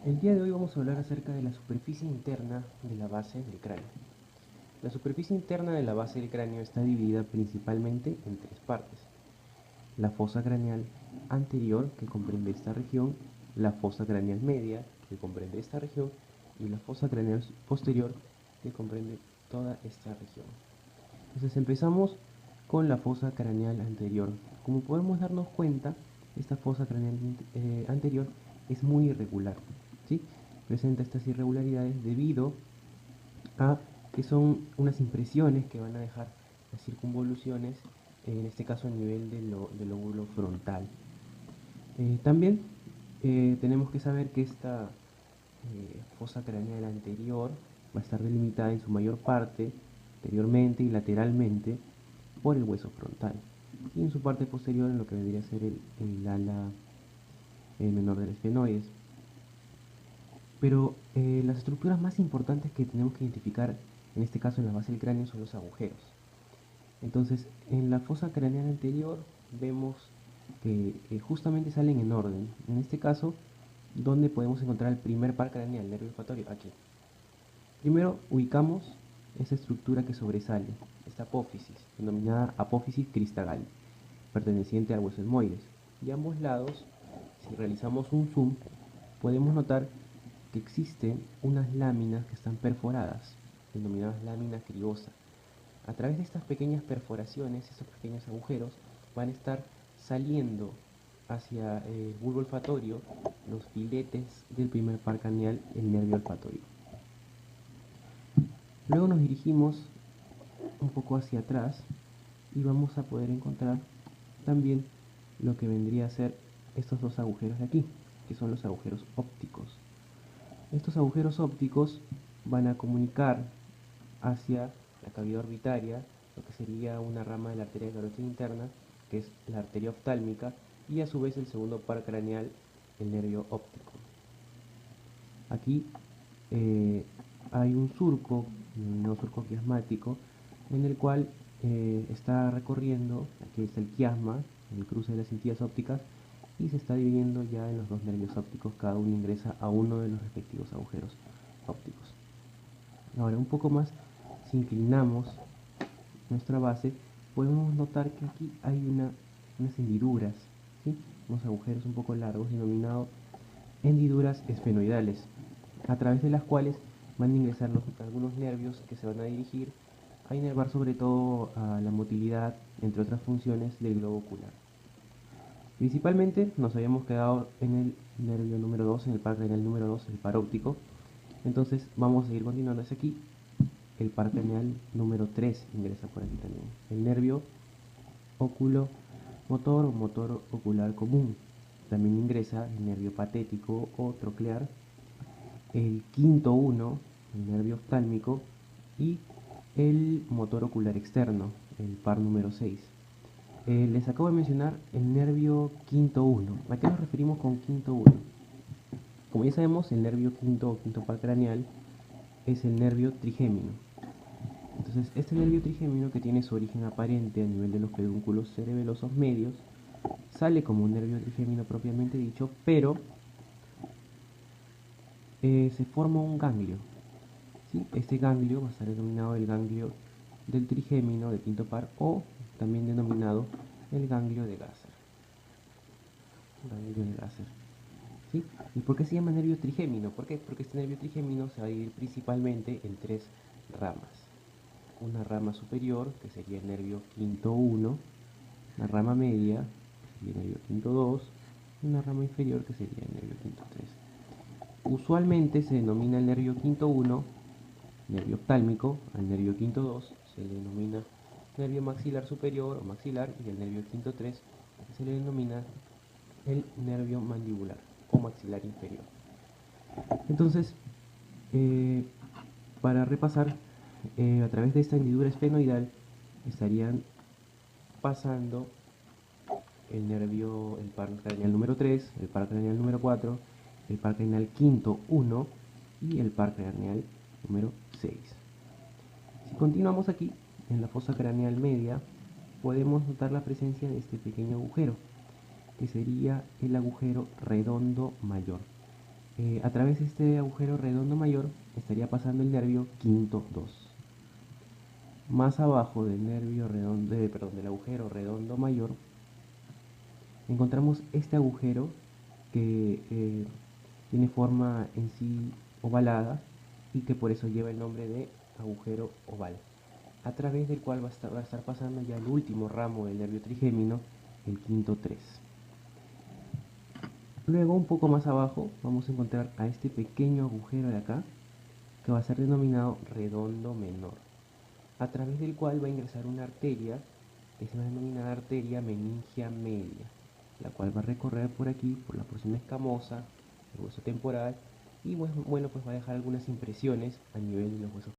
El día de hoy vamos a hablar acerca de la superficie interna de la base del cráneo. La superficie interna de la base del cráneo está dividida principalmente en tres partes. La fosa craneal anterior, que comprende esta región, la fosa craneal media, que comprende esta región, y la fosa craneal posterior, que comprende toda esta región. Entonces empezamos con la fosa craneal anterior. Como podemos darnos cuenta, esta fosa craneal anterior es muy irregular, ¿sí? Presenta estas irregularidades debido a que son unas impresiones que van a dejar las circunvoluciones, en este caso a nivel del lóbulo frontal. También tenemos que saber que esta fosa craneal anterior va a estar delimitada en su mayor parte, anteriormente y lateralmente, por el hueso frontal, y en su parte posterior en lo que vendría a ser el ala menor del esfenoides. Pero las estructuras más importantes que tenemos que identificar, en este caso en la base del cráneo, son los agujeros. Entonces, en la fosa craneal anterior vemos que justamente salen en orden. En este caso, ¿dónde podemos encontrar el primer par craneal, nervio olfatorio? Aquí. Primero ubicamos esa estructura que sobresale, esta apófisis, denominada apófisis cristagal, perteneciente al hueso etmoides. Y a ambos lados, si realizamos un zoom, podemos notar que existen unas láminas que están perforadas, denominadas lámina criosa. A través de estas pequeñas perforaciones, estos pequeños agujeros, van a estar saliendo hacia el bulbo olfatorio los filetes del primer par craneal, el nervio olfatorio. Luego nos dirigimos un poco hacia atrás y vamos a poder encontrar también lo que vendría a ser estos dos agujeros de aquí, que son los agujeros ópticos. Estos agujeros ópticos van a comunicar hacia la cavidad orbitaria, lo que sería una rama de la arteria carótida interna, que es la arteria oftálmica, y a su vez el segundo par craneal, el nervio óptico. Aquí hay un surco, un surco quiasmático, en el cual está recorriendo, aquí está el quiasma, el cruce de las cintillas ópticas, y se está dividiendo ya en los dos nervios ópticos, cada uno ingresa a uno de los respectivos agujeros ópticos. Ahora, un poco más, si inclinamos nuestra base, podemos notar que aquí hay unas hendiduras, ¿sí? Unos agujeros un poco largos denominados hendiduras esfenoidales, a través de las cuales van a ingresar algunos nervios que se van a dirigir a inervar sobre todo a la motilidad, entre otras funciones, del globo ocular. Principalmente nos habíamos quedado en el nervio número 2, en el par craneal número 2, el par óptico. Entonces vamos a seguir continuando hacia aquí. El par craneal número 3 ingresa por aquí también. El nervio oculomotor o motor ocular común. También ingresa el nervio patético o troclear. El quinto 1, el nervio oftálmico. Y el motor ocular externo, el par número 6. Les acabo de mencionar el nervio quinto 1. ¿A qué nos referimos con quinto 1? Como ya sabemos, el nervio quinto o quinto par craneal es el nervio trigémino. Entonces, este nervio trigémino, que tiene su origen aparente a nivel de los pedúnculos cerebelosos medios, sale como un nervio trigémino propiamente dicho, pero se forma un ganglio, ¿sí? Este ganglio va a estar denominado el ganglio del trigémino de quinto par, o también denominado el ganglio de Gasser. Ganglio de Gasser. ¿Sí? ¿Y por qué se llama nervio trigémino? ¿Por qué? Porque este nervio trigémino se va a dividir principalmente en tres ramas. Una rama superior, que sería el nervio quinto 1, una rama media, que sería el nervio quinto 2, y una rama inferior, que sería el nervio quinto 3. Usualmente se denomina el nervio quinto 1 nervio oftálmico, al nervio quinto 2 se le denomina nervio maxilar superior o maxilar, y el nervio quinto 3 se le denomina el nervio mandibular o maxilar inferior. Entonces, eh, para repasar, a través de esta hendidura esfenoidal estarían pasando el par craneal número 3, el par craneal número 4, el par craneal quinto 1 y el par craneal número 6. Si continuamos aquí, en la fosa craneal media, podemos notar la presencia de este pequeño agujero, que sería el agujero redondo mayor. A través de este agujero redondo mayor estaría pasando el nervio quinto 2. Más abajo del nervio redondo, del agujero redondo mayor, encontramos este agujero que tiene forma en sí ovalada y que por eso lleva el nombre de agujero oval, a través del cual va a estar pasando ya el último ramo del nervio trigémino, el quinto 3. Luego, un poco más abajo, vamos a encontrar a este pequeño agujero de acá, que va a ser denominado redondo menor, a través del cual va a ingresar una arteria, que es la denominada arteria meningia media, la cual va a recorrer por aquí, por la porción escamosa, el hueso temporal, y bueno, pues va a dejar algunas impresiones a nivel de los huesos.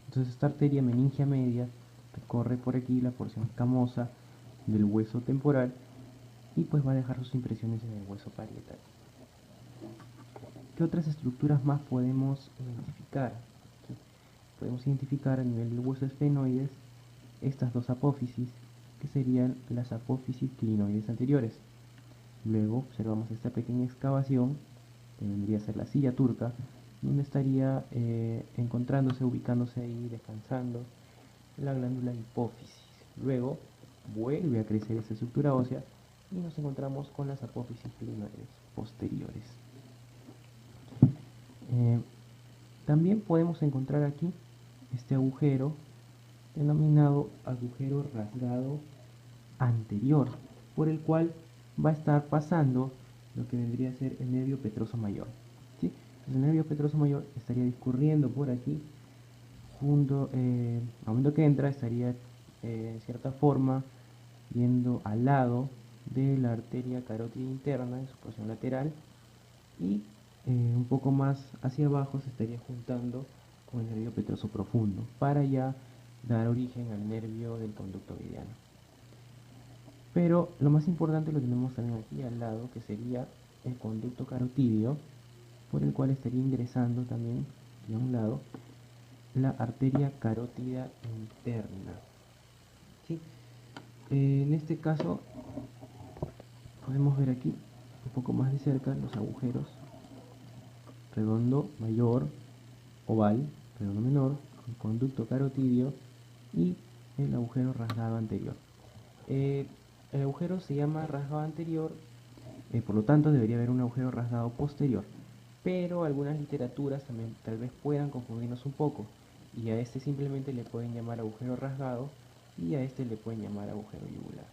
Entonces esta arteria meningia media recorre por aquí la porción escamosa del hueso temporal y pues va a dejar sus impresiones en el hueso parietal. ¿Qué otras estructuras más podemos identificar? Podemos identificar a nivel del hueso esfenoides estas dos apófisis, que serían las apófisis clinoides anteriores. Luego observamos esta pequeña excavación, que vendría a ser la silla turca, donde estaría encontrándose, ubicándose ahí, descansando la glándula hipófisis. Luego vuelve a crecer esta estructura ósea y nos encontramos con las apófisis clinoides posteriores. También podemos encontrar aquí este agujero denominado agujero rasgado anterior, por el cual va a estar pasando lo que vendría a ser el nervio petroso mayor. ¿Sí? Entonces el nervio petroso mayor estaría discurriendo por aquí, junto, al momento que entra estaría en cierta forma yendo al lado de la arteria carótida interna en su porción lateral y un poco más hacia abajo se estaría juntando con el nervio petroso profundo para ya dar origen al nervio del conducto mediano. Pero lo más importante lo tenemos también aquí al lado, que sería el conducto carotidio, por el cual estaría ingresando también aquí a un lado la arteria carótida interna. ¿Sí? En este caso podemos ver aquí un poco más de cerca los agujeros redondo mayor, oval, redondo menor, el conducto carotidio y el agujero rasgado anterior. El agujero se llama rasgado anterior, por lo tanto debería haber un agujero rasgado posterior, pero algunas literaturas también tal vez puedan confundirnos un poco y a este simplemente le pueden llamar agujero rasgado y a este le pueden llamar agujero yugular.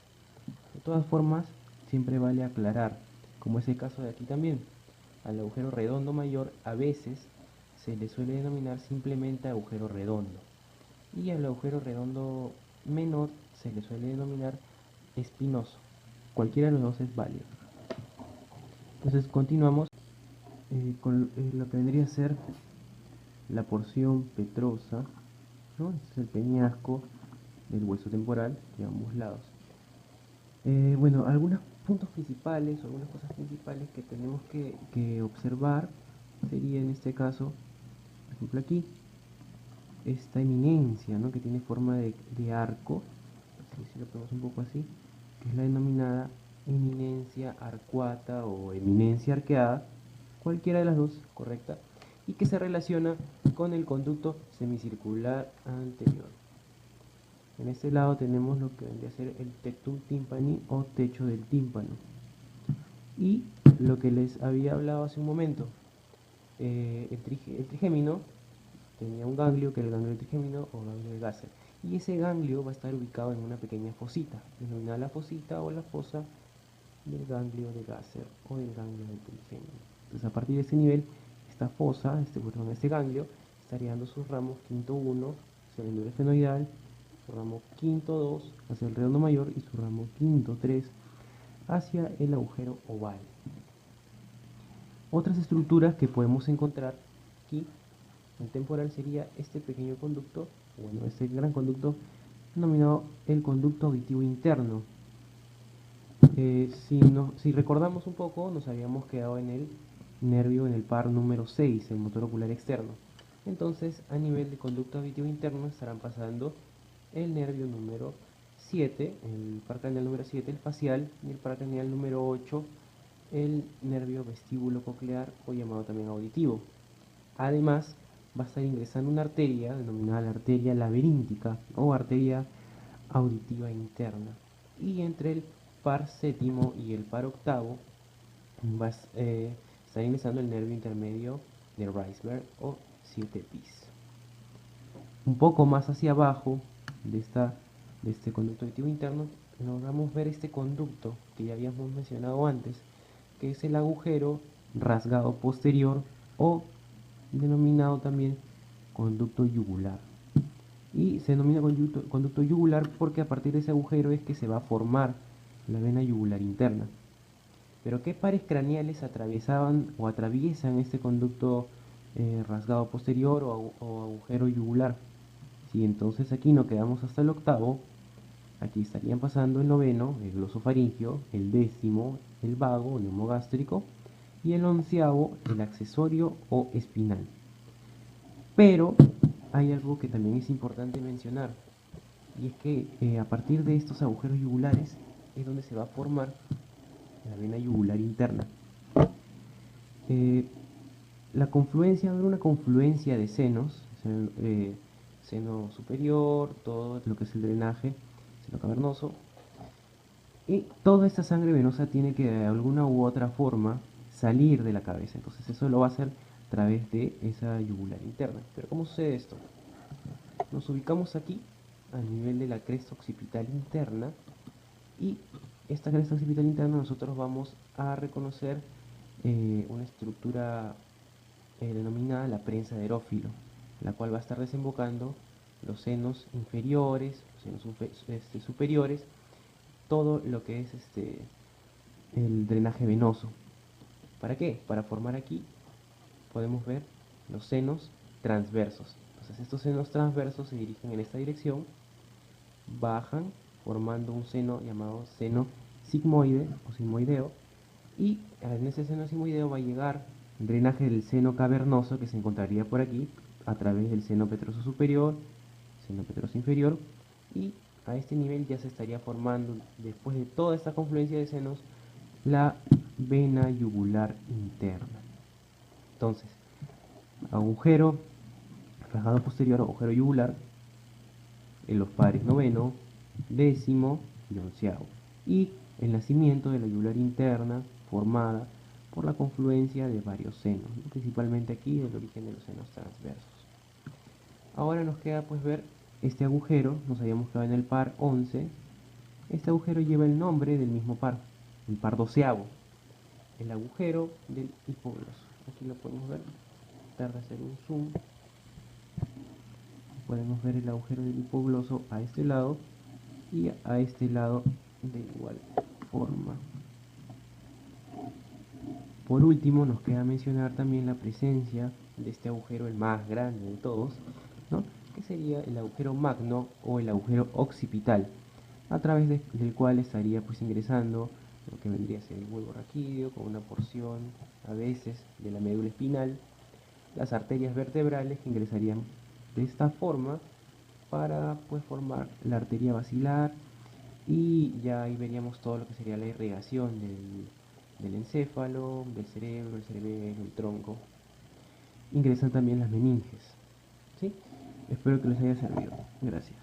De todas formas, siempre vale aclarar, como es el caso de aquí también, al agujero redondo mayor a veces se le suele denominar simplemente agujero redondo y al agujero redondo menor se le suele denominar espinoso. Cualquiera de los dos es válido. Entonces continuamos con lo que vendría a ser la porción petrosa, ¿no? Este es el peñasco del hueso temporal de ambos lados. Bueno, algunos puntos principales o algunas cosas principales que tenemos que observar sería en este caso, por ejemplo aquí, esta eminencia, ¿no? Que tiene forma de arco, si lo ponemos un poco así, que es la denominada eminencia arcuata o eminencia arqueada, cualquiera de las dos, correcta, y que se relaciona con el conducto semicircular anterior. En este lado tenemos lo que vendría a ser el tectum tympani o techo del tímpano. Y lo que les había hablado hace un momento, el trigémino tenía un ganglio que era el ganglio del trigémino o ganglio de Gasser. Y ese ganglio va a estar ubicado en una pequeña fosita, denominada la fosita o la fosa del ganglio de Gasser o del ganglio del trigémino. Entonces a partir de este nivel, esta fosa, este ganglio, estaría dando sus ramos quinto 1 hacia el enduro esfenoidal, su ramo quinto 2 hacia el redondo mayor y su ramo quinto 3 hacia el agujero oval. Otras estructuras que podemos encontrar aquí en temporal sería este pequeño conducto, bueno, este gran conducto denominado el conducto auditivo interno. Si recordamos un poco, nos habíamos quedado en el nervio, en el par número 6, el motor ocular externo. Entonces, a nivel de conducto auditivo interno estarán pasando el nervio número 7, el par craneal número 7, el facial, y el par craneal número 8, el nervio vestíbulo coclear o llamado también auditivo. Además, va a estar ingresando una arteria denominada la arteria laberíntica o arteria auditiva interna. Y entre el par séptimo y el par octavo va a estar ingresando el nervio intermedio de Reisberg o 7 pis. Un poco más hacia abajo de este conducto auditivo interno, logramos ver este conducto que ya habíamos mencionado antes, que es el agujero rasgado posterior o denominado también conducto yugular. Y se denomina conducto yugular porque a partir de ese agujero es que se va a formar la vena yugular interna. Pero ¿qué pares craneales atravesaban o atraviesan este conducto rasgado posterior o agujero yugular? Si entonces aquí no quedamos hasta el octavo, aquí estarían pasando el noveno, el glosofaringio, el décimo, el vago o neumogástrico, y el onceavo, el accesorio o espinal. Pero hay algo que también es importante mencionar, y es que a partir de estos agujeros yugulares es donde se va a formar la vena yugular interna. La confluencia, va a haber una confluencia de senos, seno superior, todo lo que es el drenaje, seno cavernoso, y toda esta sangre venosa tiene que de alguna u otra forma salir de la cabeza. Entonces eso lo va a hacer a través de esa yugular interna. Pero ¿cómo sucede esto? Nos ubicamos aquí a nivel de la cresta occipital interna y esta cresta occipital interna nosotros vamos a reconocer una estructura denominada la prensa de Erófilo, la cual va a estar desembocando los senos inferiores, los senos superiores, todo lo que es el drenaje venoso. ¿Para qué? Para formar aquí, podemos ver los senos transversos. Entonces estos senos transversos se dirigen en esta dirección, bajan formando un seno llamado seno sigmoide o sigmoideo, y en ese seno sigmoideo va a llegar el drenaje del seno cavernoso que se encontraría por aquí a través del seno petroso superior, seno petroso inferior, y a este nivel ya se estaría formando, después de toda esta confluencia de senos, la vena yugular interna. Entonces, agujero, rasgado posterior, agujero yugular, en los pares noveno, décimo y onceavo. Y el nacimiento de la yugular interna formada por la confluencia de varios senos, ¿no? Principalmente aquí el origen de los senos transversos. Ahora nos queda pues ver este agujero, nos habíamos quedado en el par 11. Este agujero lleva el nombre del mismo par, el par doceavo, el agujero del hipogloso. Aquí lo podemos ver, tarda hacer un zoom. Podemos ver el agujero del hipogloso a este lado y a este lado de igual forma. Por último, nos queda mencionar también la presencia de este agujero, el más grande de todos, ¿no? Que sería el agujero magno o el agujero occipital, a través del cual estaría pues ingresando lo que vendría a ser el bulbo raquídeo con una porción a veces de la médula espinal, las arterias vertebrales que ingresarían de esta forma para pues formar la arteria basilar, y ya ahí veríamos todo lo que sería la irrigación del encéfalo, del cerebro, el cerebelo, el tronco. Ingresan también las meninges, ¿sí? Espero que les haya servido. Gracias.